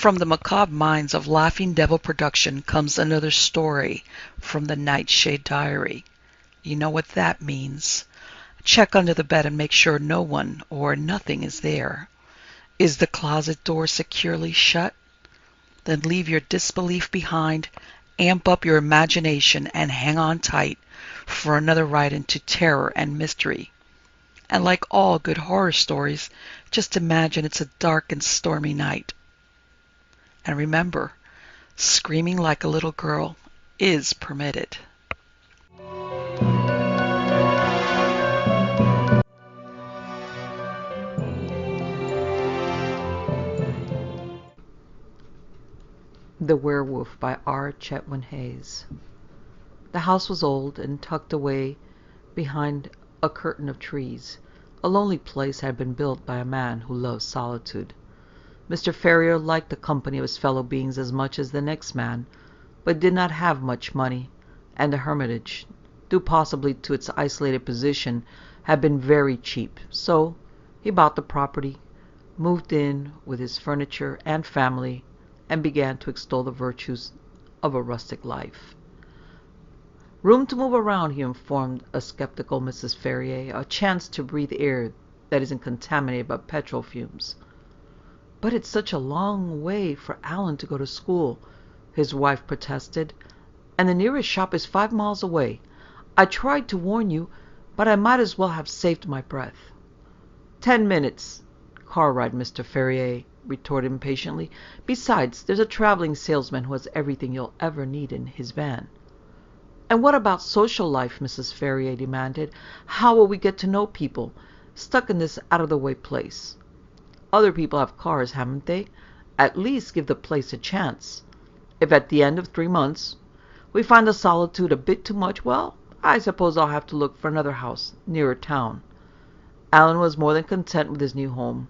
From the macabre minds of Laughing Devil Production comes another story from the Nightshade Diary. You know what that means. Check under the bed and make sure no one or nothing is there. Is the closet door securely shut? Then leave your disbelief behind, amp up your imagination, and hang on tight for another ride into terror and mystery. And like all good horror stories, just imagine it's a dark and stormy night. And remember, screaming like a little girl is permitted. The Werewolf by R. Chetwynd-Hayes. The house was old and tucked away behind a curtain of trees. A lonely place had been built by a man who loved solitude. Mr. Ferrier liked the company of his fellow beings as much as the next man, but did not have much money, and the hermitage, due possibly to its isolated position, had been very cheap. So he bought the property, moved in with his furniture and family, and began to extol the virtues of a rustic life. Room to move around, he informed a skeptical Mrs. Ferrier, a chance to breathe air that isn't contaminated by petrol fumes. But it's such a long way for Alan to go to school, his wife protested, and the nearest shop is 5 miles away. I tried to warn you, but I might as well have saved my breath. 10 minutes. Car ride, Mr. Ferrier retorted impatiently. Besides, there's a traveling salesman who has everything you'll ever need in his van. And what about social life, Mrs. Ferrier demanded. How will we get to know people, stuck in this out-of-the-way place? Other people have cars, haven't they? At least give the place a chance. If at the end of 3 months we find the solitude a bit too much, well, I suppose I'll have to look for another house nearer town. Alan was more than content with his new home.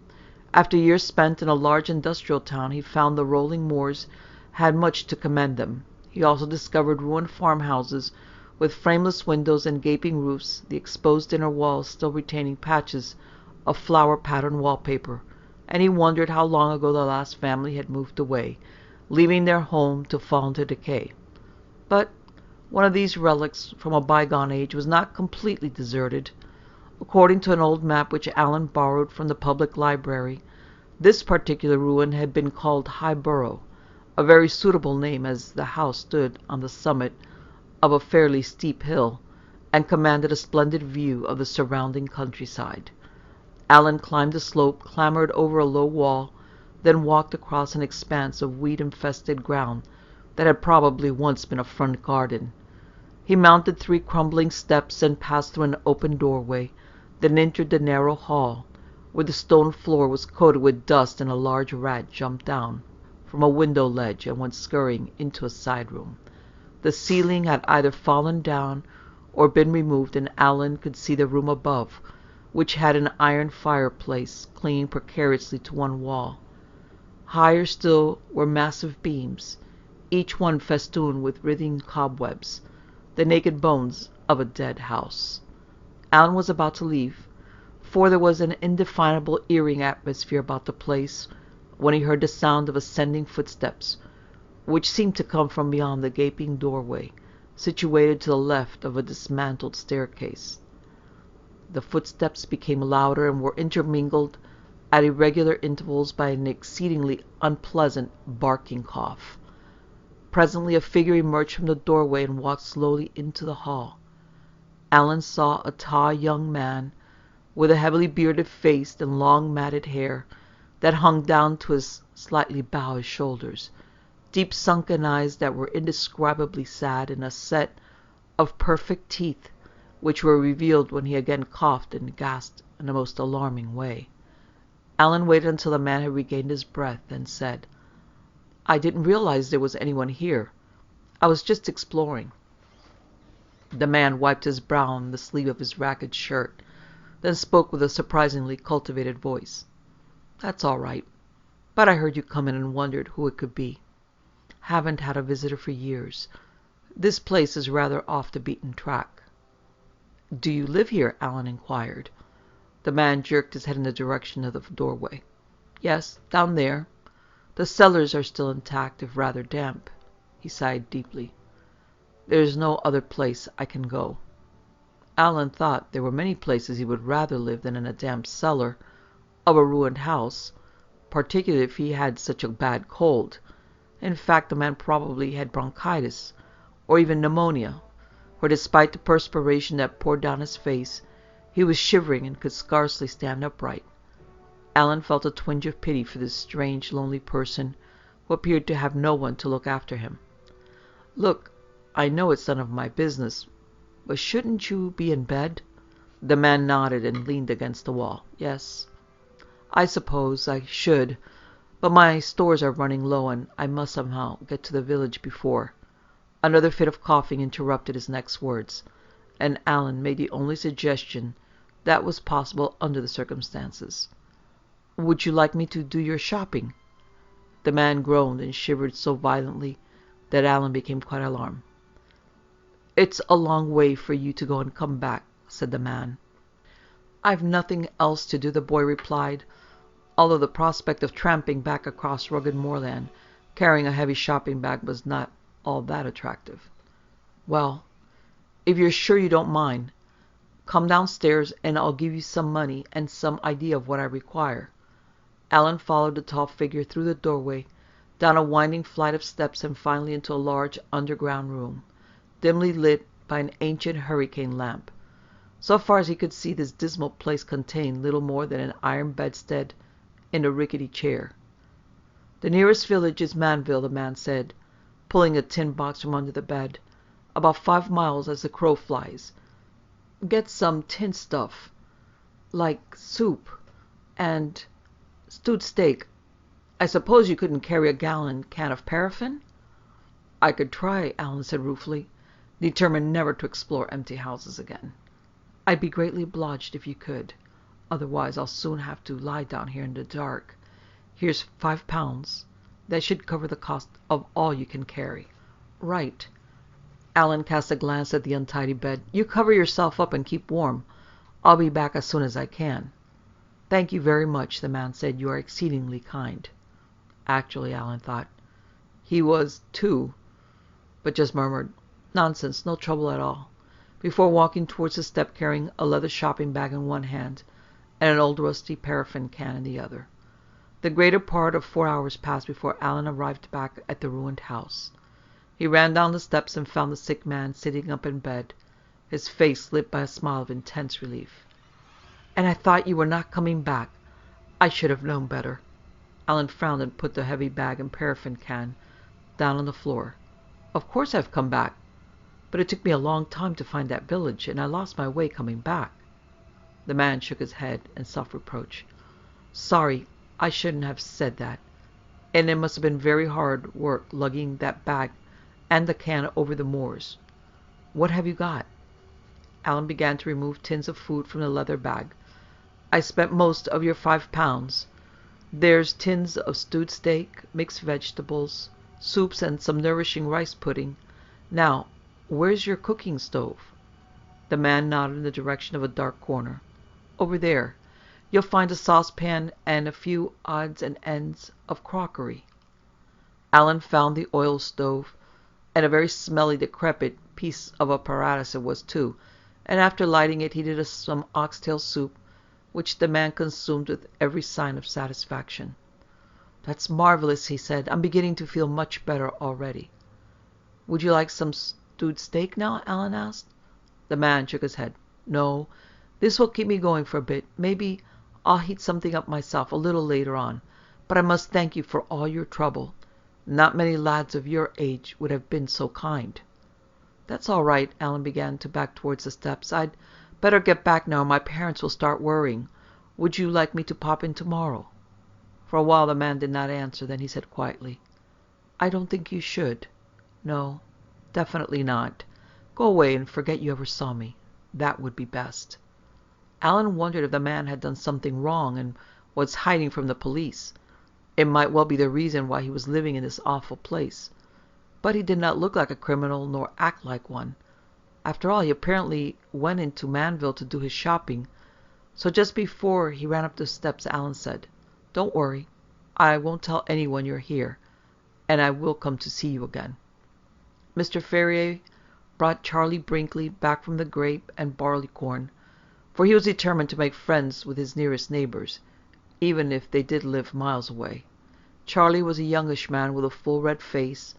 After years spent in a large industrial town, he found the rolling moors had much to commend them. He also discovered ruined farmhouses with frameless windows and gaping roofs, the exposed inner walls still retaining patches of flower-patterned wallpaper, and he wondered how long ago the last family had moved away, leaving their home to fall into decay. But one of these relics from a bygone age was not completely deserted. According to an old map which Alan borrowed from the public library, this particular ruin had been called Highborough, a very suitable name as the house stood on the summit of a fairly steep hill and commanded a splendid view of the surrounding countryside. Alan climbed the slope, clambered over a low wall, then walked across an expanse of weed-infested ground that had probably once been a front garden. He mounted 3 crumbling steps and passed through an open doorway, then entered the narrow hall, where the stone floor was coated with dust and a large rat jumped down from a window ledge and went scurrying into a side room. The ceiling had either fallen down or been removed, and Alan could see the room above, which had an iron fireplace clinging precariously to one wall. Higher still were massive beams, each one festooned with writhing cobwebs, the naked bones of a dead house. Alan was about to leave, for there was an indefinable eerie atmosphere about the place, when he heard the sound of ascending footsteps, which seemed to come from beyond the gaping doorway, situated to the left of a dismantled staircase. The footsteps became louder and were intermingled at irregular intervals by an exceedingly unpleasant barking cough. Presently a figure emerged from the doorway and walked slowly into the hall. Alan saw a tall young man with a heavily bearded face and long matted hair that hung down to his slightly bowed shoulders, deep sunken eyes that were indescribably sad, and a set of perfect teeth which were revealed when he again coughed and gasped in a most alarming way. Alan waited until the man had regained his breath, then said, "I didn't realize there was anyone here. I was just exploring." The man wiped his brow on the sleeve of his ragged shirt, then spoke with a surprisingly cultivated voice. "That's all right, but I heard you come in and wondered who it could be. Haven't had a visitor for years. This place is rather off the beaten track." "Do you live here?" Alan inquired. The man jerked his head in the direction of the doorway. "Yes, down there. The cellars are still intact, if rather damp. He sighed deeply. There is no other place I can go. Alan thought there were many places he would rather live than in a damp cellar of a ruined house, particularly if he had such a bad cold. In fact, the man probably had bronchitis, or even pneumonia, for despite the perspiration that poured down his face, he was shivering and could scarcely stand upright. Alan felt a twinge of pity for this strange, lonely person who appeared to have no one to look after him. Look, I know it's none of my business, but shouldn't you be in bed? The man nodded and leaned against the wall. Yes, I suppose I should, but my stores are running low and I must somehow get to the village before. Another fit of coughing interrupted his next words, and Alan made the only suggestion that was possible under the circumstances. Would you like me to do your shopping? The man groaned and shivered so violently that Alan became quite alarmed. It's a long way for you to go and come back, said the man. I've nothing else to do, the boy replied, although the prospect of tramping back across rugged moorland, carrying a heavy shopping bag, was not all that attractive. Well, if you're sure you don't mind, come downstairs and I'll give you some money and some idea of what I require. Alan followed the tall figure through the doorway, down a winding flight of steps, and finally into a large underground room, dimly lit by an ancient hurricane lamp. So far as he could see, this dismal place contained little more than an iron bedstead and a rickety chair. The nearest village is Manville, the man said, pulling a tin box from under the bed. About 5 miles as the crow flies. Get some tin stuff, like soup and stewed steak. I suppose you couldn't carry a gallon can of paraffin? I could try, Alan said ruefully, determined never to explore empty houses again. I'd be greatly obliged if you could. Otherwise I'll soon have to lie down here in the dark. Here's £5. That should cover the cost of all you can carry. Right. Alan cast a glance at the untidy bed. You cover yourself up and keep warm. I'll be back as soon as I can. Thank you very much, the man said. You are exceedingly kind. Actually, Alan thought, he was too, but just murmured, Nonsense, no trouble at all, before walking towards the step carrying a leather shopping bag in one hand and an old rusty paraffin can in the other. The greater part of 4 hours passed before Alan arrived back at the ruined house. He ran down the steps and found the sick man sitting up in bed, his face lit by a smile of intense relief. And I thought you were not coming back. I should have known better. Alan frowned and put the heavy bag and paraffin can down on the floor. Of course I've come back, but it took me a long time to find that village, and I lost my way coming back. The man shook his head in self-reproach. Sorry, I shouldn't have said that. And it must have been very hard work lugging that bag and the can over the moors. What have you got? Alan began to remove tins of food from the leather bag. I spent most of your £5. There's tins of stewed steak, mixed vegetables, soups, and some nourishing rice pudding. Now, where's your cooking stove? The man nodded in the direction of a dark corner. Over there. You'll find a saucepan and a few odds and ends of crockery. Alan found the oil stove, and a very smelly, decrepit piece of apparatus it was too, and after lighting it he did some oxtail soup, which the man consumed with every sign of satisfaction. That's marvelous, he said. I'm beginning to feel much better already. Would you like some stewed steak now? Alan asked. The man shook his head. No, this will keep me going for a bit. Maybe I'll heat something up myself a little later on, but I must thank you for all your trouble. Not many lads of your age would have been so kind. That's all right. Alan began to back towards the steps. I'd better get back now, or my parents will start worrying. Would you like me to pop in tomorrow? For a while the man did not answer. Then he said quietly, I don't think you should. No, definitely not. Go away and forget you ever saw me. That would be best. Alan wondered if the man had done something wrong and was hiding from the police. It might well be the reason why he was living in this awful place. But he did not look like a criminal nor act like one. After all, he apparently went into Manville to do his shopping. So just before he ran up the steps, Alan said, Don't worry. I won't tell anyone you're here, and I will come to see you again. Mr. Ferrier brought Charlie Brinkley back from the grape and barleycorn, for he was determined to make friends with his nearest neighbors, even if they did live miles away. Charlie was a youngish man with a full red face,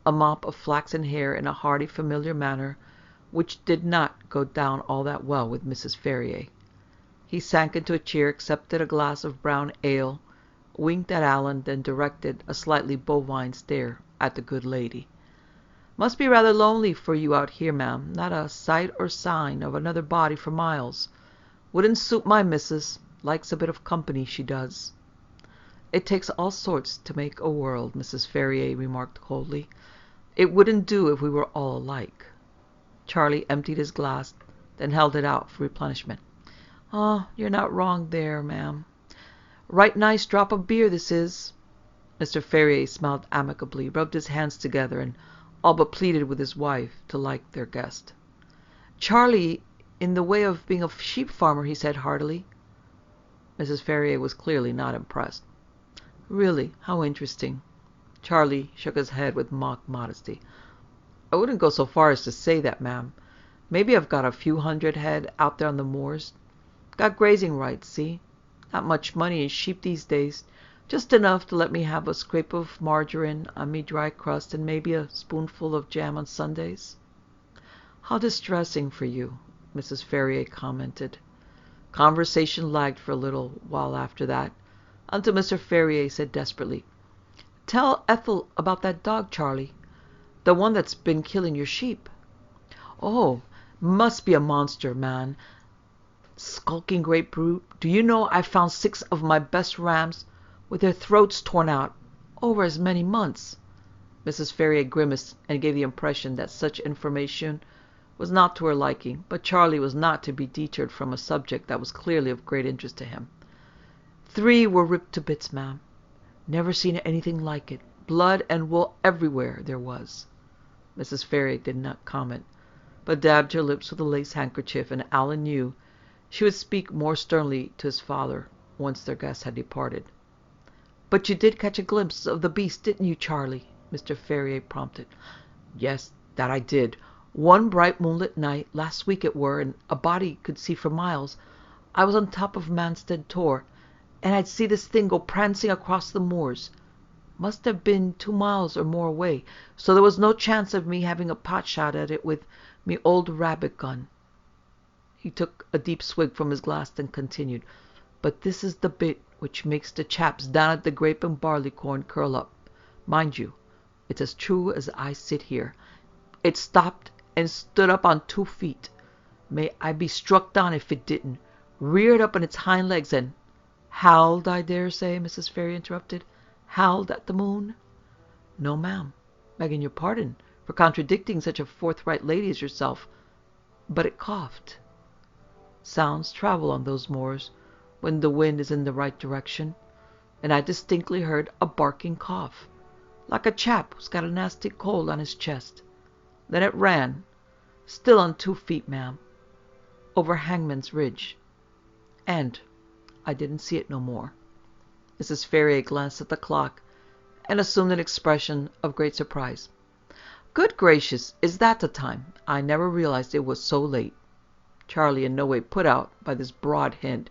a mop of flaxen hair, and a hearty, familiar manner, which did not go down all that well with Mrs. Ferrier. He sank into a chair, accepted a glass of brown ale, winked at Alan, then directed a slightly bovine stare at the good lady. "Must be rather lonely for you out here, ma'am. Not a sight or sign of another body for miles. Wouldn't suit my missus. Likes a bit of company, she does." "It takes all sorts to make a world," Mrs. Ferrier remarked coldly. "It wouldn't do if we were all alike." Charlie emptied his glass, then held it out for replenishment. "Oh, you're not wrong there, ma'am. Right nice drop of beer, this is." Mr. Ferrier smiled amicably, rubbed his hands together, and all but pleaded with his wife to like their guest. "Charlie, in the way of being a sheep farmer," he said heartily. Mrs. Ferrier was clearly not impressed. "Really? How interesting." Charlie shook his head with mock modesty. "I wouldn't go so far as to say that, ma'am. Maybe I've got a few hundred head out there on the moors. Got grazing rights, see? Not much money in sheep these days. Just enough to let me have a scrape of margarine on me dry crust and maybe a spoonful of jam on Sundays." "How distressing for you," Mrs. Ferrier commented. Conversation lagged for a little while after that, until Mr. Ferrier said desperately, "Tell Ethel about that dog, Charlie. The one that's been killing your sheep." "Oh, must be a monster, man. Skulking great brute. Do you know I found 6 of my best rams with their throats torn out over as many months?" Mrs. Ferrier grimaced and gave the impression that such information was not to her liking, but Charlie was not to be deterred from a subject that was clearly of great interest to him. 3 were ripped to bits, ma'am. Never seen anything like it. Blood and wool everywhere there was. Mrs. Ferrier did not comment, but dabbed her lips with a lace handkerchief, and Alan knew she would speak more sternly to his father once their guest had departed. "But you did catch a glimpse of the beast, didn't you, Charlie?" Mr. Ferrier prompted. "Yes, that I did. One bright moonlit night, last week it were, and a body could see for miles. I was on top of Manstead Tor, and I'd see this thing go prancing across the moors. Must have been 2 miles or more away, so there was no chance of me having a pot shot at it with me old rabbit gun." He took a deep swig from his glass, then continued, "But this is the bit which makes the chaps down at the grape and barleycorn curl up. Mind you, it's as true as I sit here. It stopped and stood up on 2 feet. May I be struck down if it didn't. Reared up on its hind legs and—" "Howled, I dare say," Mrs. Ferrier interrupted. "Howled at the moon?" "No, ma'am. Begging your pardon for contradicting such a forthright lady as yourself. But it coughed. Sounds travel on those moors when the wind is in the right direction, and I distinctly heard a barking cough, like a chap who's got a nasty cold on his chest. Then it ran, still on 2 feet, ma'am, over Hangman's Ridge. And I didn't see it no more." Mrs. Ferrier glanced at the clock and assumed an expression of great surprise. "Good gracious, is that the time? I never realized it was so late." Charlie, in no way put out by this broad hint,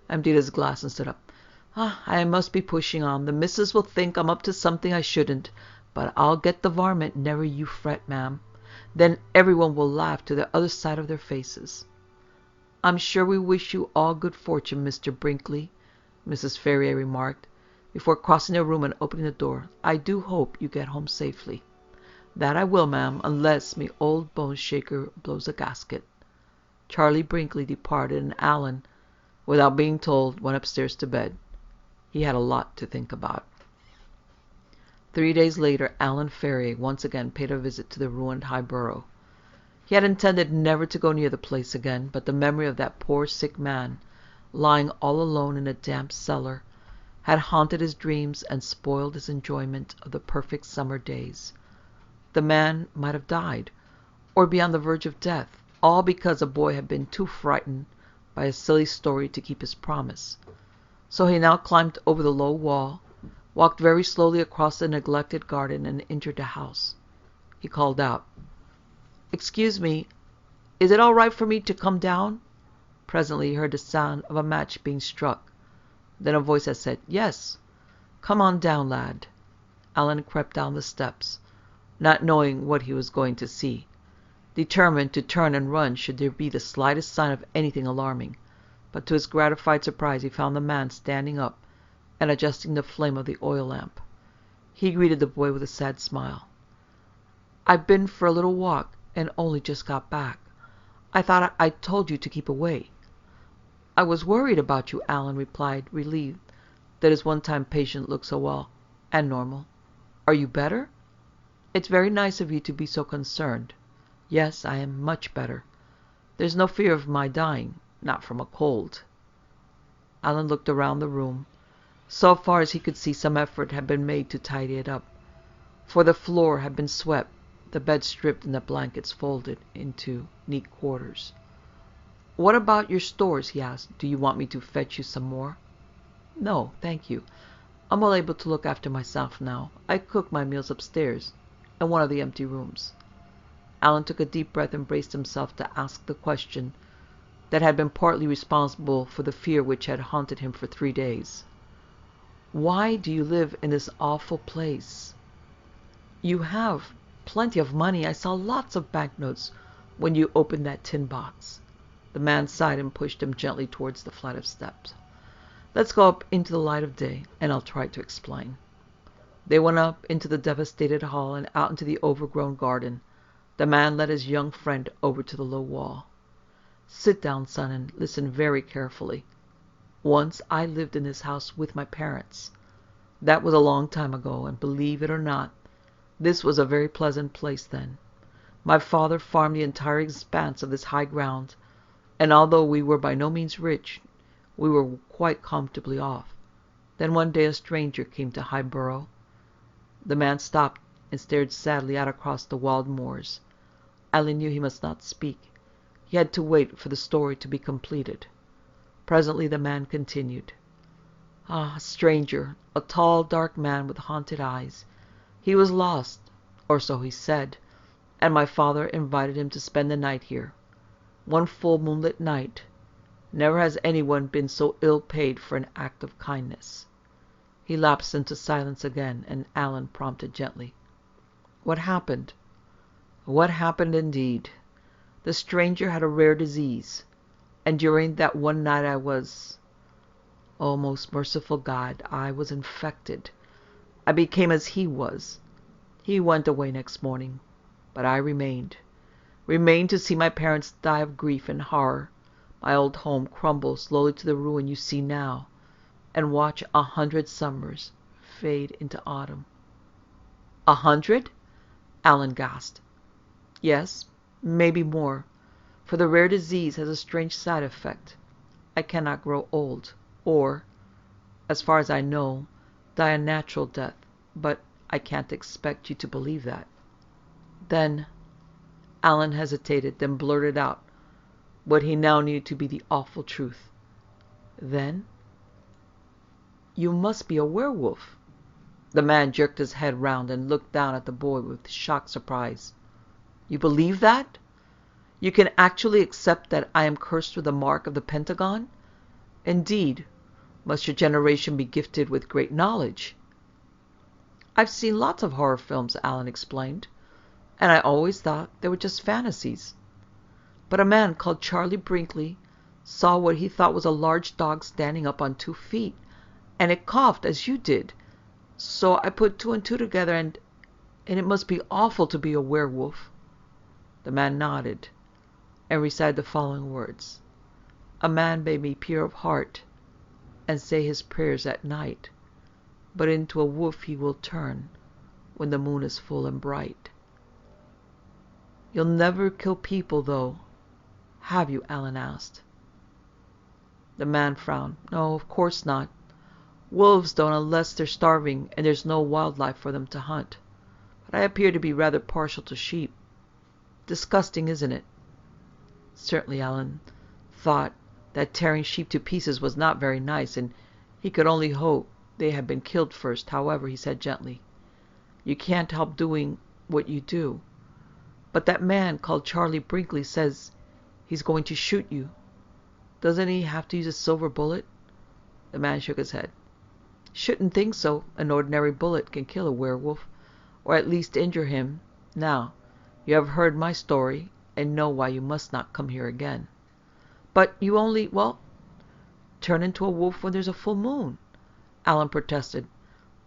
emptied his glass and stood up. "I must be pushing on. The missus will think I'm up to something I shouldn't, but I'll get the varmint, never you fret, ma'am. Then everyone will laugh to the other side of their faces." "I'm sure we wish you all good fortune, Mr. Brinkley," Mrs. Ferrier remarked, before crossing the room and opening the door. "I do hope you get home safely." "That I will, ma'am, unless me old bone shaker blows a gasket." Charlie Brinkley departed, and Alan, without being told, went upstairs to bed. He had a lot to think about. 3 days later, Alan Ferrier once again paid a visit to the ruined Highborough. He had intended never to go near the place again, but the memory of that poor sick man, lying all alone in a damp cellar, had haunted his dreams and spoiled his enjoyment of the perfect summer days. The man might have died, or be on the verge of death, all because a boy had been too frightened by a silly story to keep his promise. So he now climbed over the low wall, walked very slowly across the neglected garden and entered the house. He called out, "Excuse me, is it all right for me to come down?" Presently he heard the sound of a match being struck. Then a voice that said, "Yes, come on down, lad." Alan crept down the steps, not knowing what he was going to see, determined to turn and run should there be the slightest sign of anything alarming. But to his gratified surprise he found the man standing up and adjusting the flame of the oil lamp. He greeted the boy with a sad smile. "I've been for a little walk and only just got back. I thought I told you to keep away." "I was worried about you," Alan replied, relieved that his one-time patient looked so well and normal. "Are you better?" "It's very nice of you to be so concerned." "Yes, I am much better. There's no fear of my dying, not from a cold." Alan looked around the room. So far as he could see, some effort had been made to tidy it up, for the floor had been swept, the bed stripped, and the blankets folded into neat quarters. "What about your stores?" he asked. "Do you want me to fetch you some more?" "No, thank you. I'm well able to look after myself now. I cook my meals upstairs, in one of the empty rooms." Alan took a deep breath and braced himself to ask the question that had been partly responsible for the fear which had haunted him for 3 days. "Why do you live in this awful place?" "You have plenty of money. I saw lots of banknotes when you opened that tin box." The man sighed and pushed him gently towards the flight of steps. "Let's go up into the light of day, and I'll try to explain." They went up into the devastated hall and out into the overgrown garden. The man led his young friend over to the low wall. "Sit down, son, and listen very carefully. Once I lived in this house with my parents. That was a long time ago, and believe it or not, this was a very pleasant place then. My father farmed the entire expanse of this high ground, and although we were by no means rich, we were quite comfortably off. Then one day a stranger came to Highborough." The man stopped and stared sadly out across the wild moors. Alan knew he must not speak. He had to wait for the story to be completed. Presently the man continued. "A stranger, a tall, dark man with haunted eyes. He was lost, or so he said, and my father invited him to spend the night here. One full moonlit night. Never has anyone been so ill paid for an act of kindness." He lapsed into silence again, and Alan prompted gently. "What happened?" "What happened indeed. The stranger had a rare disease, and during that one night oh, most merciful God, I was infected. I became as he was. He went away next morning, but I remained to see my parents die of grief and horror, my old home crumble slowly to the ruin you see now, and watch 100 summers fade into autumn." 100? Alan gasped. "Yes, maybe more, for the rare disease has a strange side effect. I cannot grow old, or, as far as I know, die a natural death, but I can't expect you to believe that." "Then," Alan hesitated, then blurted out what he now knew to be the awful truth. "Then you must be a werewolf." The man jerked his head round and looked down at the boy with shocked surprise. "You believe that? You can actually accept that I am cursed with the mark of the Pentagon? Indeed, must your generation be gifted with great knowledge." "I've seen lots of horror films," Alan explained, "and I always thought they were just fantasies. But a man called Charlie Brinkley saw what he thought was a large dog standing up on 2 feet, and it coughed as you did. So I put 2 and 2 together, and it must be awful to be a werewolf." The man nodded and recited the following words. "A man may be pure of heart and say his prayers at night, but into a wolf he will turn when the moon is full and bright." "You'll never kill people, though, have you?" Alan asked. The man frowned. "No, of course not. Wolves don't unless they're starving and there's no wildlife for them to hunt. But I appear to be rather partial to sheep. Disgusting, isn't it?" Certainly Alan thought that tearing sheep to pieces was not very nice, and he could only hope they had been killed first. However, he said gently, you can't help doing what you do. But that man called Charlie Brinkley says he's going to shoot you. Doesn't he have to use a silver bullet? The man shook his head. Shouldn't think so. An ordinary bullet can kill a werewolf, or at least injure him. Now, you have heard my story, and know why you must not come here again. But you only, turn into a wolf when there's a full moon. Alan protested.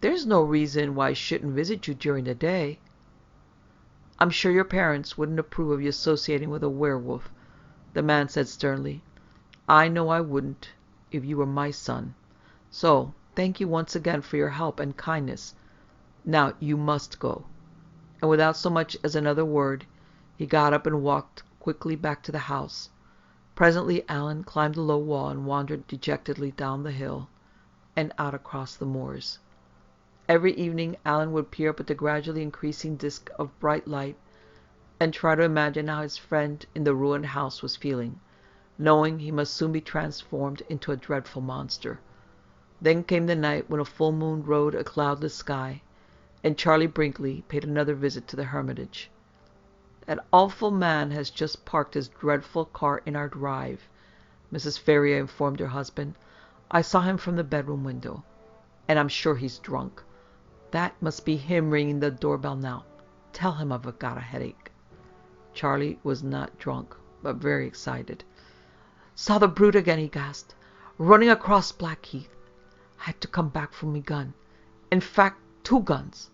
There's no reason why I shouldn't visit you during the day. I'm sure your parents wouldn't approve of you associating with a werewolf, the man said sternly. I know I wouldn't if you were my son. So, thank you once again for your help and kindness. Now you must go. And without so much as another word, he got up and walked quickly back to the house. Presently Alan climbed the low wall and wandered dejectedly down the hill and out across the moors. Every evening Alan would peer up at the gradually increasing disk of bright light and try to imagine how his friend in the ruined house was feeling, knowing he must soon be transformed into a dreadful monster. Then came the night when a full moon rode a cloudless sky, and Charlie Brinkley paid another visit to the hermitage. That awful man has just parked his dreadful car in our drive, Mrs. Ferrier informed her husband. I saw him from the bedroom window, and I'm sure he's drunk. That must be him ringing the doorbell now. Tell him I've got a headache. Charlie was not drunk, but very excited. Saw the brute again, he gasped, running across Blackheath. I had to come back for me gun. In fact, 2 guns.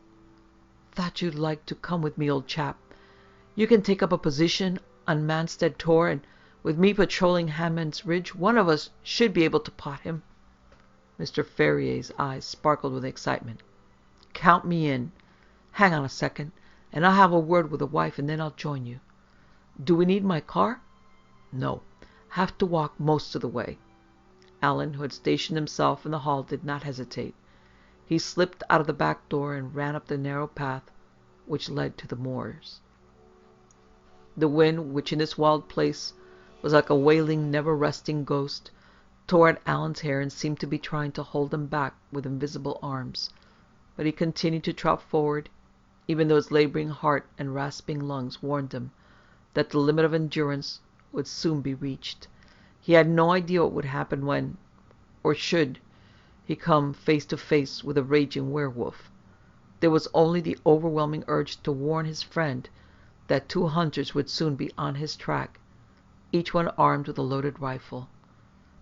Thought you'd like to come with me, old chap. You can take up a position on Manstead Tor, and with me patrolling Hammond's Ridge, one of us should be able to pot him. Mr. Ferrier's eyes sparkled with excitement. Count me in. Hang on a second, and I'll have a word with the wife, and then I'll join you. Do we need my car? No. Have to walk most of the way. Alan, who had stationed himself in the hall, did not hesitate. He slipped out of the back door and ran up the narrow path which led to the moors. The wind, which in this wild place was like a wailing, never-resting ghost, tore at Alan's hair and seemed to be trying to hold him back with invisible arms. But he continued to trot forward, even though his laboring heart and rasping lungs warned him that the limit of endurance would soon be reached. He had no idea what would happen when, or should, he come face to face with a raging werewolf. There was only the overwhelming urge to warn his friend that 2 hunters would soon be on his track, each one armed with a loaded rifle.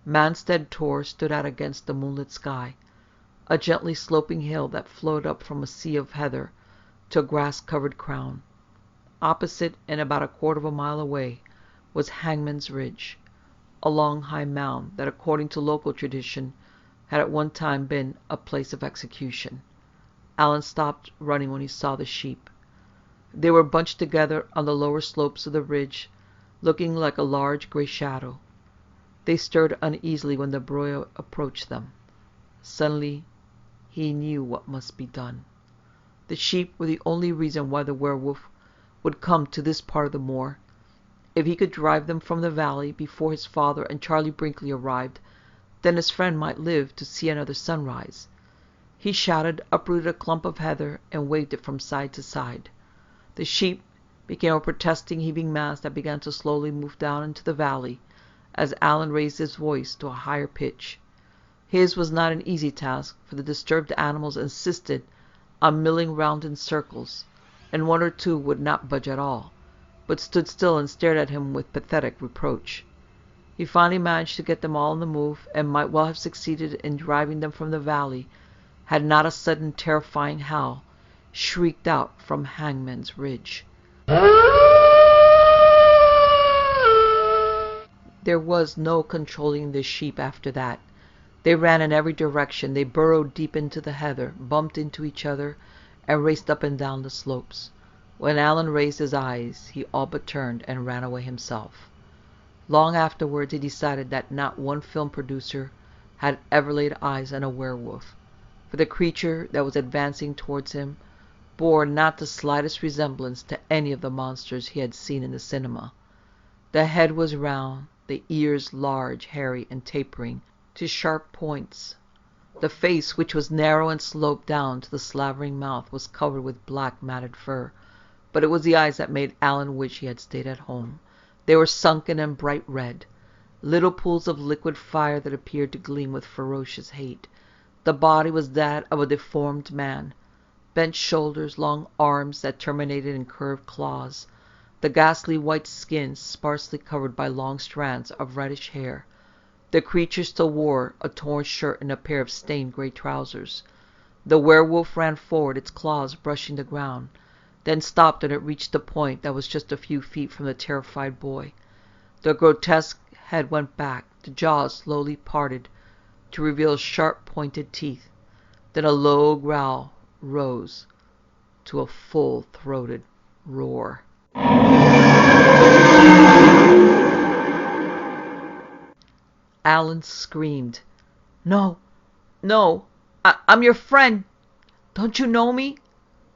Manstead Tor stood out against the moonlit sky, a gently sloping hill that flowed up from a sea of heather to a grass-covered crown. Opposite, and about 1/4 mile away, was Hangman's Ridge, a long high mound that, according to local tradition, had at one time been a place of execution. Alan stopped running when he saw the sheep. They were bunched together on the lower slopes of the ridge, looking like a large grey shadow. They stirred uneasily when the boy approached them. Suddenly, he knew what must be done. The sheep were the only reason why the werewolf would come to this part of the moor. If he could drive them from the valley before his father and Charlie Brinkley arrived, then his friend might live to see another sunrise. He shouted, uprooted a clump of heather, and waved it from side to side. The sheep became a protesting, heaving mass that began to slowly move down into the valley as Alan raised his voice to a higher pitch. His was not an easy task, for the disturbed animals insisted on milling round in circles, and 1 or 2 would not budge at all, but stood still and stared at him with pathetic reproach. He finally managed to get them all on the move, and might well have succeeded in driving them from the valley, had not a sudden terrifying howl shrieked out from Hangman's Ridge. There was no controlling the sheep after that. They ran in every direction. They burrowed deep into the heather, bumped into each other, and raced up and down the slopes. When Alan raised his eyes, he all but turned and ran away himself. Long afterwards, he decided that not one film producer had ever laid eyes on a werewolf, for the creature that was advancing towards him bore not the slightest resemblance to any of the monsters he had seen in the cinema. The head was round, the ears large, hairy, and tapering to sharp points. The face, which was narrow and sloped down to the slavering mouth, was covered with black matted fur, but it was the eyes that made Alan wish he had stayed at home. They were sunken and bright red, little pools of liquid fire that appeared to gleam with ferocious hate. The body was that of a deformed man, bent shoulders, long arms that terminated in curved claws, the ghastly white skin sparsely covered by long strands of reddish hair. The creature still wore a torn shirt and a pair of stained grey trousers. The werewolf ran forward, its claws brushing the ground, then stopped when it reached the point that was just a few feet from the terrified boy. The grotesque head went back, the jaws slowly parted to reveal sharp pointed teeth. Then a low growl rose to a full-throated roar. Alan screamed. No, no, I'm your friend. Don't you know me?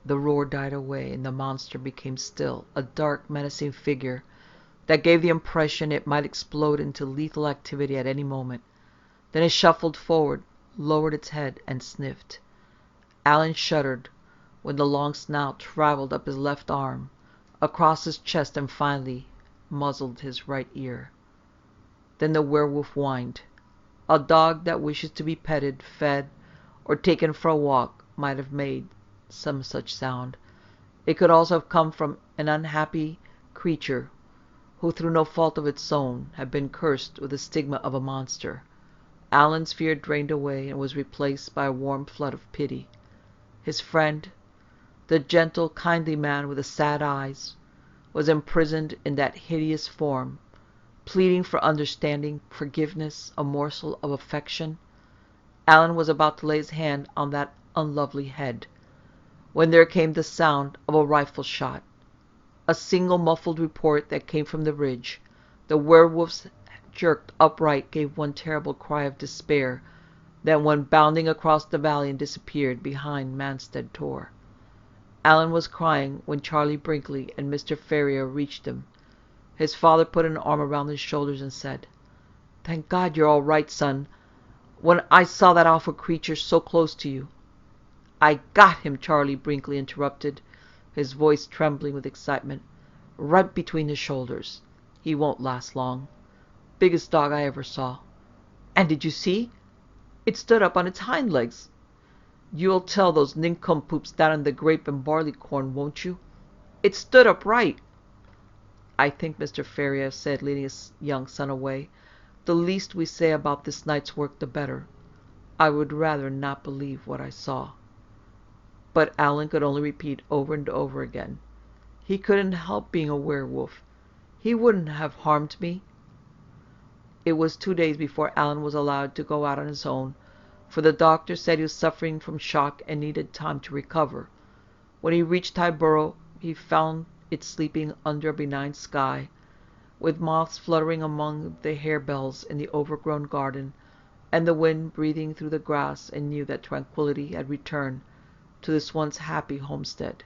The roar died away, and the monster became still, a dark, menacing figure that gave the impression it might explode into lethal activity at any moment. Then it shuffled forward, lowered its head, and sniffed. Alan shuddered when the long snout traveled up his left arm, across his chest, and finally muzzled his right ear. Then the werewolf whined. A dog that wishes to be petted, fed, or taken for a walk might have made some such sound. It could also have come from an unhappy creature who, through no fault of its own, had been cursed with the stigma of a monster. Alan's fear drained away and was replaced by a warm flood of pity. His friend, the gentle, kindly man with the sad eyes, was imprisoned in that hideous form, pleading for understanding, forgiveness, a morsel of affection. Alan was about to lay his hand on that unlovely head, when there came the sound of a rifle shot. A single muffled report that came from the ridge. The werewolf's jerked upright, gave one terrible cry of despair, then went bounding across the valley and disappeared behind Manstead Tor. Alan was crying when Charlie Brinkley and Mr. Ferrier reached him. His father put an arm around his shoulders and said, "Thank God you're all right, son. When I saw that awful creature so close to you—" "I got him," Charlie Brinkley interrupted, his voice trembling with excitement. "Right between the shoulders. He won't last long. Biggest dog I ever saw. And did you see? It stood up on its hind legs. You'll tell those nincompoops down in the grape and barley corn, won't you? It stood upright." "I think," Mr. Ferrier said, leading his young son away, "the least we say about this night's work the better. I would rather not believe what I saw." But Alan could only repeat over and over again, "He couldn't help being a werewolf. He wouldn't have harmed me." It was 2 days before Alan was allowed to go out on his own, for the doctor said he was suffering from shock and needed time to recover. When he reached Highborough, he found it sleeping under a benign sky, with moths fluttering among the harebells in the overgrown garden, and the wind breathing through the grass, and knew that tranquillity had returned to this once happy homestead.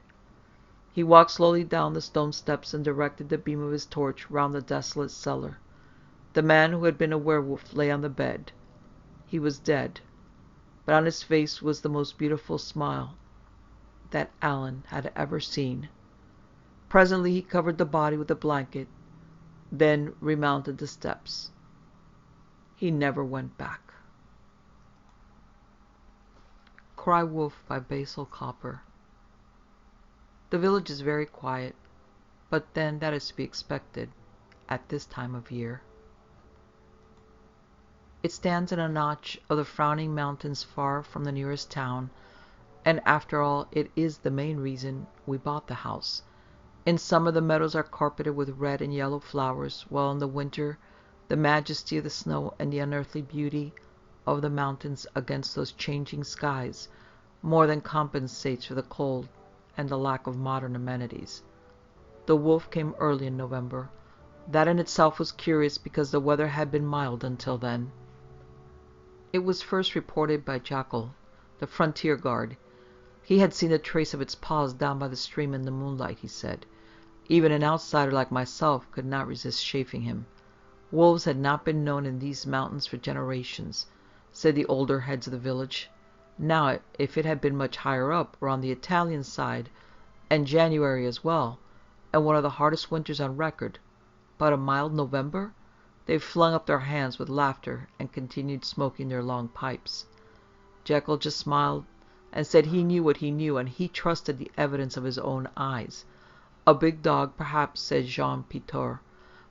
He walked slowly down the stone steps and directed the beam of his torch round the desolate cellar. The man who had been a werewolf lay on the bed. He was dead, but on his face was the most beautiful smile that Alan had ever seen. Presently he covered the body with a blanket, then remounted the steps. He never went back. Cry Wolf by Basil Copper. The village is very quiet, but then that is to be expected at this time of year. It stands in a notch of the frowning mountains far from the nearest town, and after all it is the main reason we bought the house. In summer the meadows are carpeted with red and yellow flowers, while in the winter the majesty of the snow and the unearthly beauty of the mountains against those changing skies more than compensates for the cold and the lack of modern amenities. The wolf came early in November. That in itself was curious, because the weather had been mild until then. It was first reported by Jackal, the frontier guard. He had seen the trace of its paws down by the stream in the moonlight, he said. Even an outsider like myself could not resist chaffing him. Wolves had not been known in these mountains for generations. said the older heads of the village. Now, if it had been much higher up, or on the Italian side, and January as well, and one of the hardest winters on record, but a mild November, they flung up their hands with laughter and continued smoking their long pipes. Jekyll just smiled and said he knew what he knew, and he trusted the evidence of his own eyes. A big dog, perhaps, said Jean Pitor,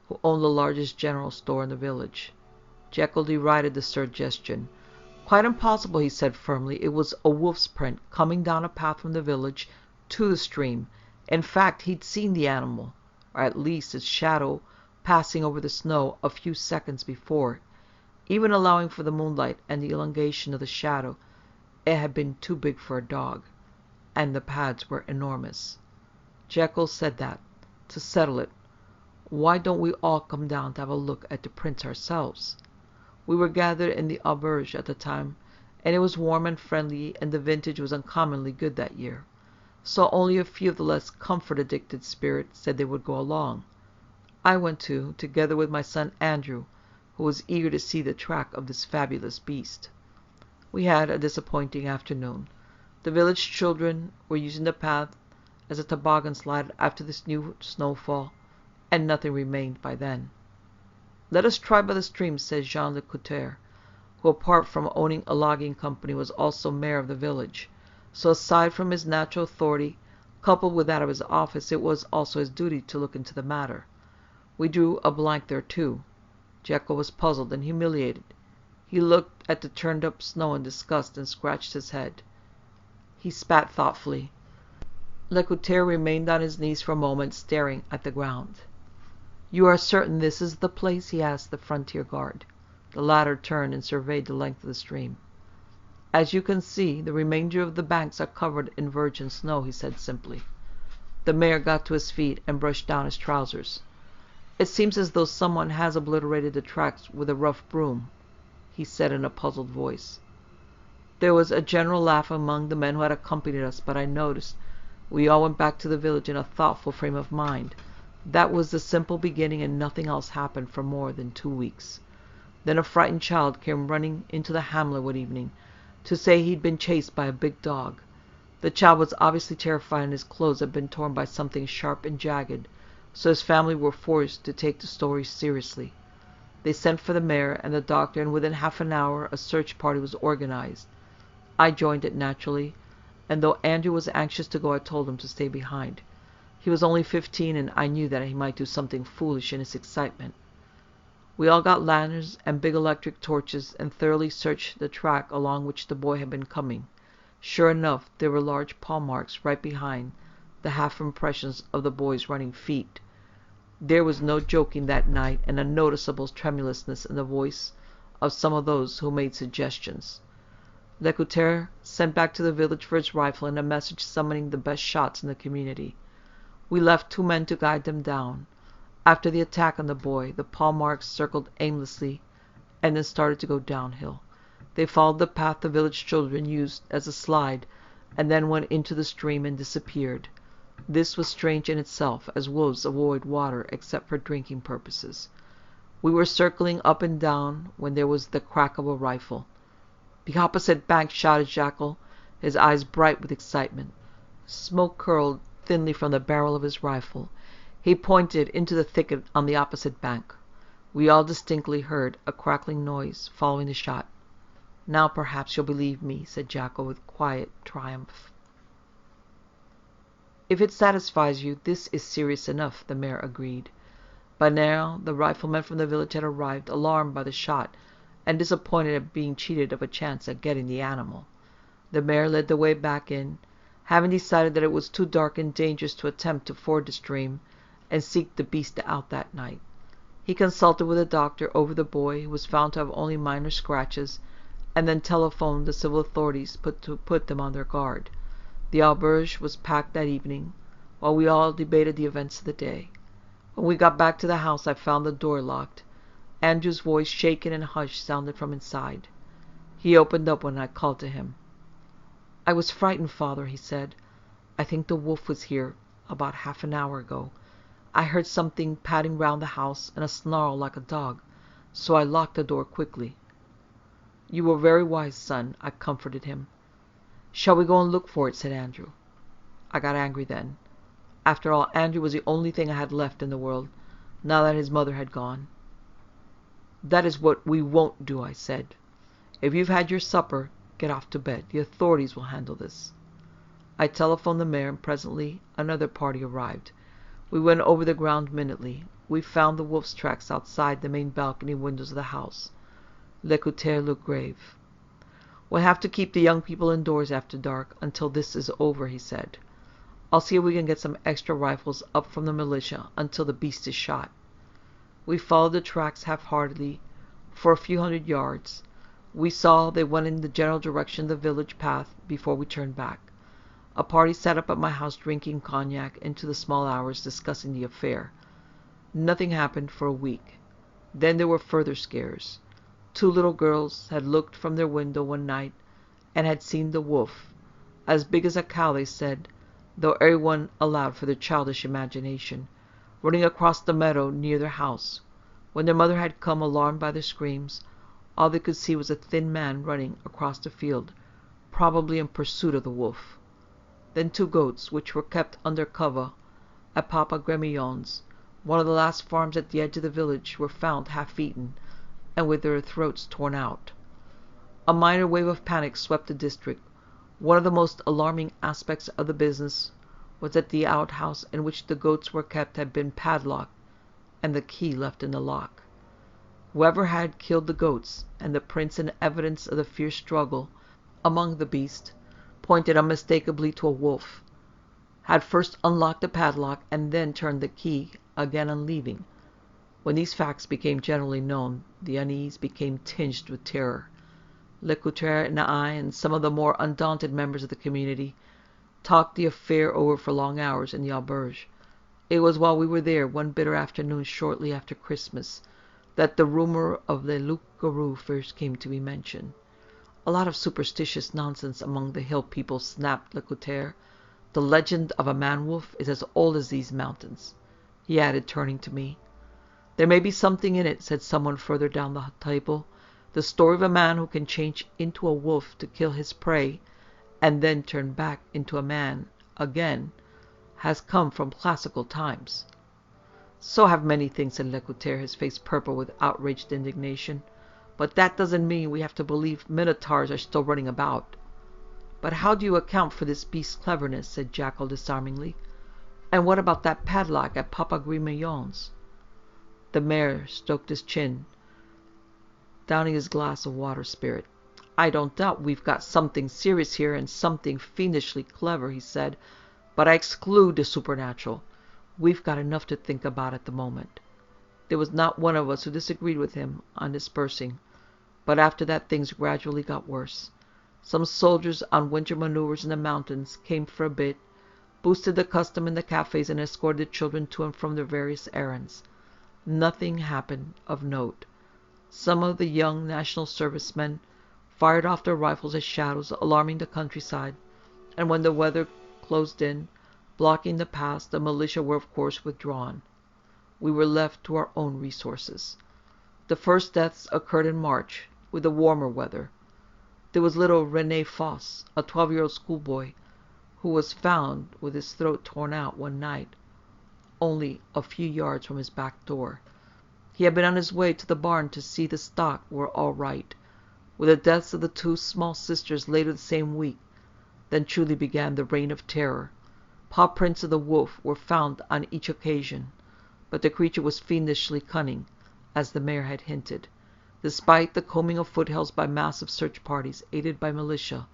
who owned the largest general store in the village. Jekyll derided the suggestion. Quite impossible, he said firmly. It was a wolf's print coming down a path from the village to the stream. In fact, he'd seen the animal, or at least its shadow, passing over the snow a few seconds before. Even allowing for the moonlight and the elongation of the shadow, it had been too big for a dog, and the pads were enormous. Jekyll said that, to settle it, why don't we all come down to have a look at the prints ourselves? We were gathered in the auberge at the time, and it was warm and friendly, and the vintage was uncommonly good that year. So only a few of the less comfort-addicted spirits said they would go along. I went too, together with my son Andrew, who was eager to see the track of this fabulous beast. We had a disappointing afternoon. The village children were using the path as a toboggan slide after this new snowfall, and nothing remained by then. Let us try by the stream, said Jean le Couteur, who apart from owning a logging company was also mayor of the village. So aside from his natural authority, coupled with that of his office, it was also his duty to look into the matter. We drew a blank there too. Jekyll was puzzled and humiliated. He looked at the turned-up snow in disgust and scratched his head. He spat thoughtfully. Le Couteur remained on his knees for a moment, staring at the ground. "You are certain this is the place?" he asked the frontier guard. The latter turned and surveyed the length of the stream. "As you can see, the remainder of the banks are covered in virgin snow," he said simply. The mayor got to his feet and brushed down his trousers. "It seems as though someone has obliterated the tracks with a rough broom," he said in a puzzled voice. There was a general laugh among the men who had accompanied us, but I noticed we all went back to the village in a thoughtful frame of mind. That was the simple beginning, and nothing else happened for more than 2 weeks. Then a frightened child came running into the hamlet one evening to say he'd been chased by a big dog. The child was obviously terrified, and his clothes had been torn by something sharp and jagged, so his family were forced to take the story seriously. They sent for the mayor and the doctor, and within half an hour a search party was organized. I joined it naturally, and though Andrew was anxious to go, I told him to stay behind. He was only 15, and I knew that he might do something foolish in his excitement. We all got lanterns and big electric torches and thoroughly searched the track along which the boy had been coming. Sure enough, there were large paw marks right behind the half-impressions of the boy's running feet. There was no joking that night, and a noticeable tremulousness in the voice of some of those who made suggestions. Le Couteur sent back to the village for his rifle and a message summoning the best shots in the community. We left 2 men to guide them down. After the attack on the boy, the paw marks circled aimlessly and then started to go downhill. They followed the path the village children used as a slide, and then went into the stream and disappeared. This was strange in itself, as wolves avoid water except for drinking purposes. We were circling up and down when there was the crack of a rifle. "The opposite bank!" shouted Jekyll, his eyes bright with excitement. Smoke curled thinly from the barrel of his rifle. He pointed into the thicket on the opposite bank. We all distinctly heard a crackling noise following the shot. "Now perhaps you'll believe me," said Jekyll with quiet triumph. "If it satisfies you, this is serious enough," the mayor agreed. By now the riflemen from the village had arrived, alarmed by the shot, and disappointed at being cheated of a chance at getting the animal. The mayor led the way back in, having decided that it was too dark and dangerous to attempt to ford the stream and seek the beast out that night. He consulted with the doctor over the boy, who was found to have only minor scratches, and then telephoned the civil authorities to put them on their guard. The auberge was packed that evening, while we all debated the events of the day. When we got back to the house, I found the door locked. Andrew's voice, shaken and hushed, sounded from inside. He opened up when I called to him. "I was frightened, Father," he said. "I think the wolf was here about half an hour ago. I heard something padding round the house and a snarl like a dog, so I locked the door quickly." You were very wise, son, I comforted him. Shall we go and look for it, said Andrew. I got angry then. After all, Andrew was the only thing I had left in the world, now that his mother had gone. That is what we won't do, I said. If you've had your supper, get off to bed. The authorities will handle this. I telephoned the mayor, and presently another party arrived. We went over the ground minutely. We found the wolf's tracks outside the main balcony windows of the house. L'Écouteur looked grave. We'll have to keep the young people indoors after dark until this is over, he said. I'll see if we can get some extra rifles up from the militia until the beast is shot. We followed the tracks half-heartedly for a few hundred yards. We saw they went in the general direction of the village path before we turned back. A party sat up at my house drinking cognac into the small hours, discussing the affair. Nothing happened for a week. Then there were further scares. 2 little girls had looked from their window one night and had seen the wolf, as big as a cow, they said, though everyone allowed for their childish imagination, running across the meadow near their house. When their mother had come, alarmed by their screams, all they could see was a thin man running across the field, probably in pursuit of the wolf. Then 2 goats, which were kept under cover at Papa Grémillon's, one of the last farms at the edge of the village, were found half-eaten and with their throats torn out. A minor wave of panic swept the district. One of the most alarming aspects of the business was that the outhouse in which the goats were kept had been padlocked and the key left in the lock. Whoever had killed the goats, and the prints and evidence of the fierce struggle among the beasts pointed unmistakably to a wolf, had first unlocked the padlock and then turned the key again on leaving. When these facts became generally known, the unease became tinged with terror. L'Écouteur and I, and some of the more undaunted members of the community, talked the affair over for long hours in the auberge. It was while we were there, one bitter afternoon shortly after Christmas, that the rumor of the Loup Garou first came to be mentioned. A lot of superstitious nonsense among the hill people, snapped L'Écouteur. The legend of a man-wolf is as old as these mountains, he added, turning to me. There may be something in it, said someone further down the table. The story of a man who can change into a wolf to kill his prey, and then turn back into a man again, has come from classical times. So have many things, said L'Écouteur, his face purple with outraged indignation. But that doesn't mean we have to believe minotaurs are still running about. But how do you account for this beast's cleverness, said Jackal disarmingly. And what about that padlock at Papa Grémillon's? The mayor stroked his chin, downing his glass of water spirit. I don't doubt we've got something serious here and something fiendishly clever, he said, but I exclude the supernatural. We've got enough to think about at the moment. There was not one of us who disagreed with him on dispersing, but after that things gradually got worse. Some soldiers on winter maneuvers in the mountains came for a bit, boosted the custom in the cafes, and escorted the children to and from their various errands. Nothing happened of note. Some of the young National Servicemen fired off their rifles as shadows, alarming the countryside, and when the weather closed in, blocking the paths, the militia were of course withdrawn. We were left to our own resources. The first deaths occurred in March, with the warmer weather. There was little René Fosse, a 12-year-old schoolboy, who was found with his throat torn out one night, only a few yards from his back door. He had been on his way to the barn to see the stock were all right. With the deaths of the 2 small sisters later the same week, then truly began the reign of terror. Paw prints of the wolf were found on each occasion, but the creature was fiendishly cunning, as the mayor had hinted. Despite the combing of foothills by massive search parties aided by militia,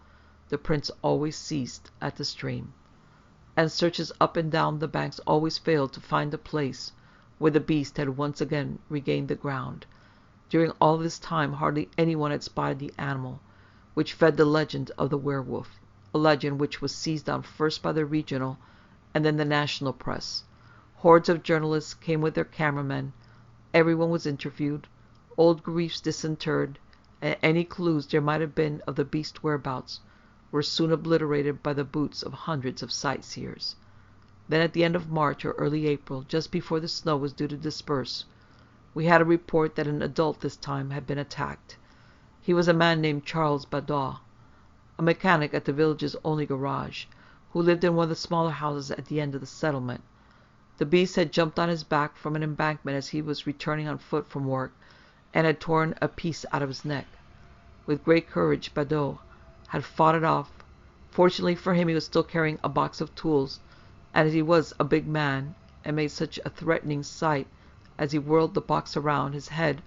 the prints always ceased at the stream, and searches up and down the banks always failed to find the place where the beast had once again regained the ground. During all this time hardly anyone had spotted the animal, which fed the legend of the werewolf, a legend which was seized on first by the regional and then the national press. Hordes of journalists came with their cameramen. Everyone was interviewed, old griefs disinterred, and any clues there might have been of the beast's whereabouts were soon obliterated by the boots of hundreds of sightseers. Then at the end of March or early April, just before the snow was due to disperse, we had a report that an adult this time had been attacked. He was a man named Charles Baudot, a mechanic at the village's only garage, who lived in one of the smaller houses at the end of the settlement. The beast had jumped on his back from an embankment as he was returning on foot from work, and had torn a piece out of his neck. With great courage, Baudot had fought it off. Fortunately for him, he was still carrying a box of tools, and as he was a big man, and made such a threatening sight as he whirled the box around his head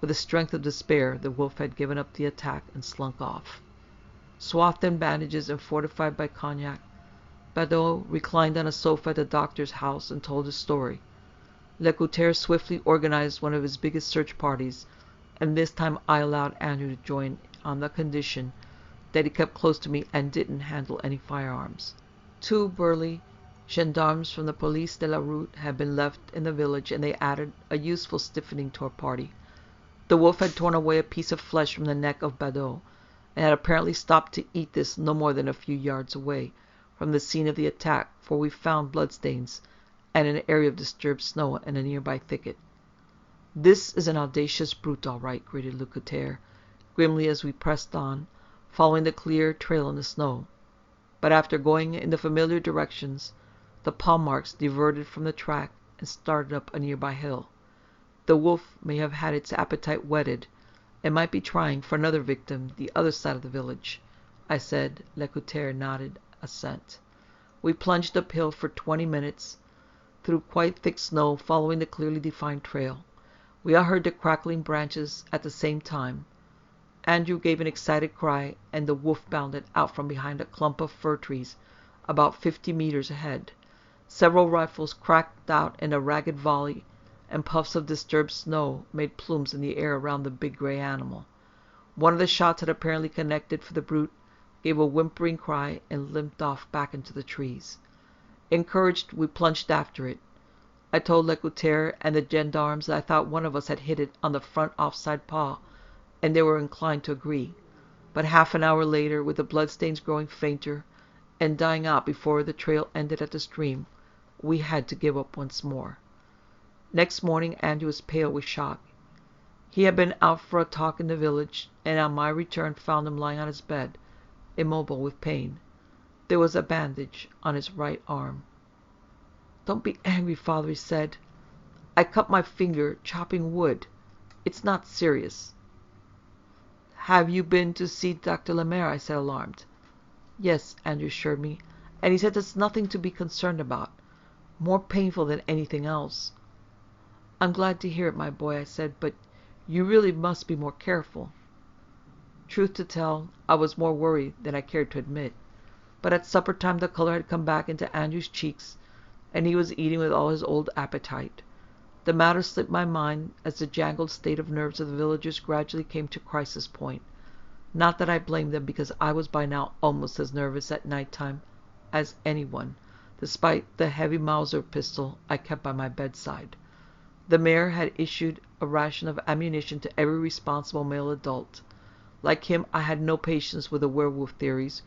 with the strength of despair, the wolf had given up the attack and slunk off. Swathed in bandages and fortified by cognac, Baudot reclined on a sofa at the doctor's house and told his story. Lecouteur swiftly organized one of his biggest search parties, and this time I allowed Andrew to join on the condition that he kept close to me and didn't handle any firearms. 2 burly gendarmes from the Police de la Route had been left in the village, and they added a useful stiffening to our party. The wolf had torn away a piece of flesh from the neck of Baudot, and had apparently stopped to eat this no more than a few yards away from the scene of the attack, for we found bloodstains and an area of disturbed snow in a nearby thicket. "This is an audacious brute, all right," gritted Lecouteur grimly as we pressed on, following the clear trail in the snow. But after going in the familiar directions, the paw marks diverted from the track and started up a nearby hill. The wolf may have had its appetite whetted, and might be trying for another victim the other side of the village, I said. Lecouteur nodded assent. We plunged uphill for 20 minutes, through quite thick snow, following the clearly defined trail. We all heard the crackling branches at the same time. Andrew gave an excited cry, and the wolf bounded out from behind a clump of fir trees about 50 meters ahead. Several rifles cracked out in a ragged volley, and puffs of disturbed snow made plumes in the air around the big gray animal. One of the shots had apparently connected, for the brute gave a whimpering cry and limped off back into the trees. Encouraged, we plunged after it. I told Lecouteur and the gendarmes that I thought one of us had hit it on the front offside paw, and they were inclined to agree. But half an hour later, with the bloodstains growing fainter and dying out before the trail ended at the stream, we had to give up once more. Next morning, Andrew was pale with shock. He had been out for a talk in the village, and on my return found him lying on his bed, immobile with pain. There was a bandage on his right arm. "Don't be angry, Father," he said. "I cut my finger chopping wood. It's not serious." "Have you been to see Dr. Lemaire?" I said, alarmed. "Yes," Andrew assured me, "and he said it's nothing to be concerned about. More painful than anything else." "I'm glad to hear it, my boy," I said, "but you really must be more careful." Truth to tell, I was more worried than I cared to admit. But at supper time the color had come back into Andrew's cheeks, and he was eating with all his old appetite. The matter slipped my mind as the jangled state of nerves of the villagers gradually came to crisis point. Not that I blamed them, because I was by now almost as nervous at night time as anyone, despite the heavy Mauser pistol I kept by my bedside. The mayor had issued a ration of ammunition to every responsible male adult. Like him, I had no patience with the werewolf theories,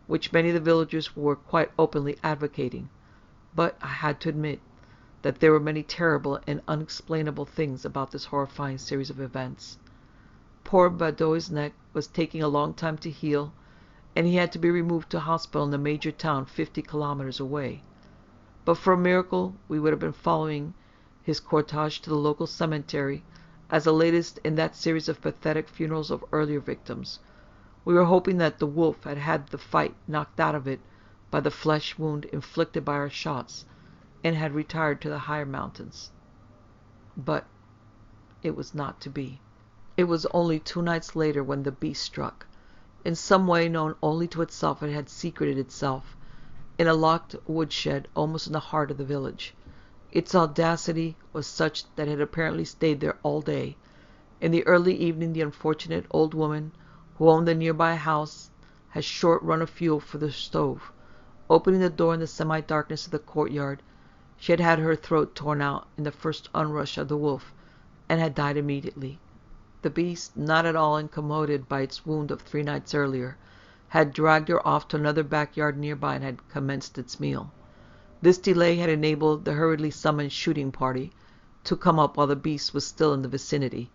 which many of the villagers were quite openly advocating. But I had to admit that there were many terrible and unexplainable things about this horrifying series of events. Poor Baudot's neck was taking a long time to heal, and he had to be removed to a hospital in the major town 50 kilometers away. But for a miracle, we would have been following his cortege to the local cemetery as the latest in that series of pathetic funerals of earlier victims. We were hoping that the wolf had had the fight knocked out of it by the flesh wound inflicted by our shots, and had retired to the higher mountains. But it was not to be. It was only 2 nights later when the beast struck. In some way known only to itself, it had secreted itself in a locked woodshed almost in the heart of the village. Its audacity was such that it had apparently stayed there all day. In the early evening, the unfortunate old woman who owned the nearby house had short run of fuel for the stove. Opening the door in the semi-darkness of the courtyard, she had had her throat torn out in the first onrush of the wolf, and had died immediately. The beast, not at all incommoded by its wound of 3 nights earlier, had dragged her off to another backyard nearby and had commenced its meal. This delay had enabled the hurriedly summoned shooting party to come up while the beast was still in the vicinity.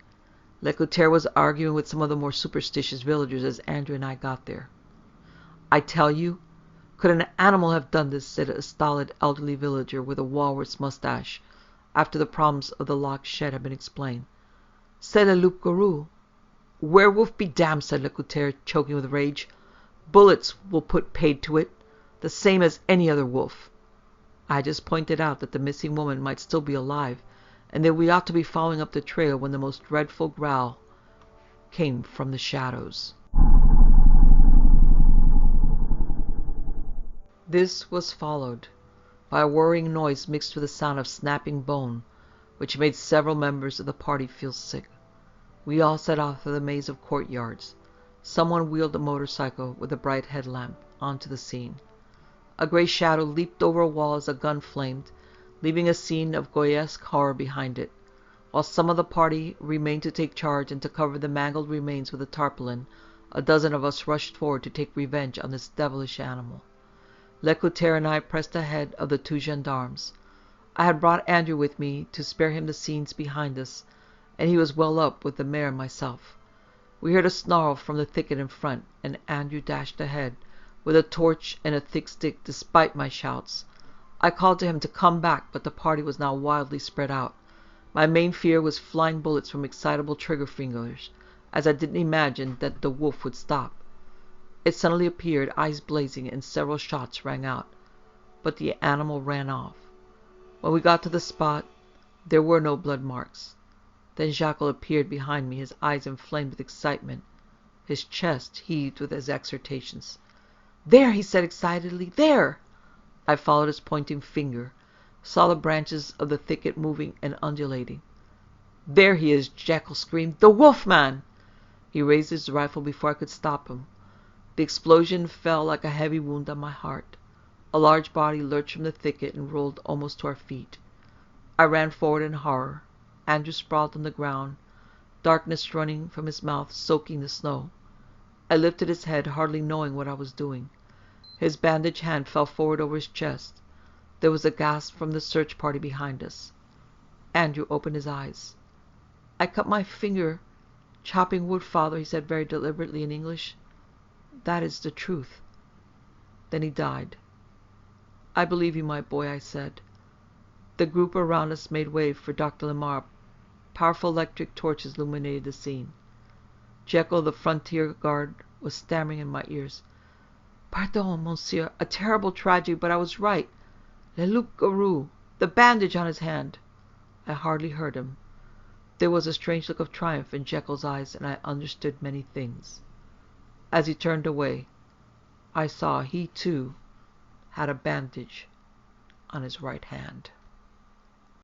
Lecoultre was arguing with some of the more superstitious villagers as Andrew and I got there. "I tell you, could an animal have done this?" said a stolid elderly villager with a walrus mustache, after the problems of the locked shed had been explained. "C'est le Loup Garou." "Werewolf be damned," said Lecoultre, choking with rage. "Bullets will put paid to it, the same as any other wolf." I had just pointed out that the missing woman might still be alive, and that we ought to be following up the trail when the most dreadful growl came from the shadows. This was followed by a whirring noise mixed with the sound of snapping bone, which made several members of the party feel sick. We all set off through the maze of courtyards. Someone wheeled a motorcycle with a bright headlamp onto the scene. A grey shadow leaped over a wall as a gun flamed, leaving a scene of Goyesque horror behind it. While some of the party remained to take charge and to cover the mangled remains with a tarpaulin, a dozen of us rushed forward to take revenge on this devilish animal. Lecoultre and I pressed ahead of the two gendarmes. I had brought Andrew with me to spare him the scenes behind us, and he was well up with the mare and myself. We heard a snarl from the thicket in front, and Andrew dashed ahead, with a torch and a thick stick, despite my shouts. I called to him to come back, but the party was now wildly spread out. My main fear was flying bullets from excitable trigger fingers, as I didn't imagine that the wolf would stop. It suddenly appeared, eyes blazing, and several shots rang out. But the animal ran off. When we got to the spot, there were no blood marks. Then Jacques appeared behind me, his eyes inflamed with excitement. His chest heaved with his exhortations. "There!" he said excitedly. "There!" I followed his pointing finger, saw the branches of the thicket moving and undulating. "There he is!" Jacques screamed. "The wolf man!" He raised his rifle before I could stop him. The explosion fell like a heavy wound on my heart. A large body lurched from the thicket and rolled almost to our feet. I ran forward in horror. Andrew sprawled on the ground, darkness running from his mouth, soaking the snow. I lifted his head, hardly knowing what I was doing. His bandaged hand fell forward over his chest. There was a gasp from the search party behind us. Andrew opened his eyes. "I cut my finger chopping wood, father," he said very deliberately in English. "That is the truth." Then he died. "I believe you, my boy," I said. The group around us made way for Dr. Lamar. Powerful electric torches illuminated the scene. Jekyll, the frontier guard, was stammering in my ears. "Pardon, monsieur, a terrible tragedy, but I was right. Le Loup Garou, the bandage on his hand." I hardly heard him. There was a strange look of triumph in Jekyll's eyes, and I understood many things. As he turned away, I saw he, too, had a bandage on his right hand.